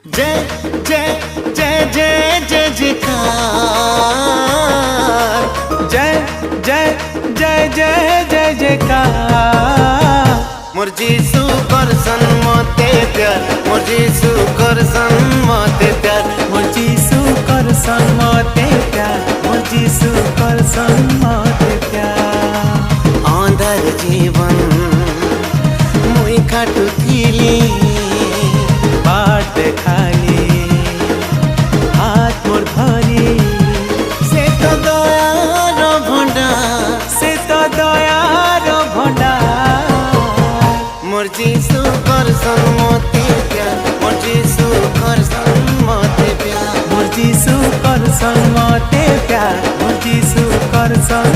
जय जय जय जय जय जयकार, जय जय जय जय जय जयकार। मोर जीसू करसन मते प्यार, मोर जीसू करसन मते प्यार, मोर जीसू करसन मते प्यार, मोर जीसू करसन मते प्यार। अंधार जीवन मुई काटुथिली, बाट खाली हाथ मोर धरी, से तो दयार भंडार, से तो दयार भंडार। मोर जीसू करसन मते प्यार, मोर जीसू करसन मते प्यार, मोर जीसू करसन मते प्यार, मोर जीसू करसन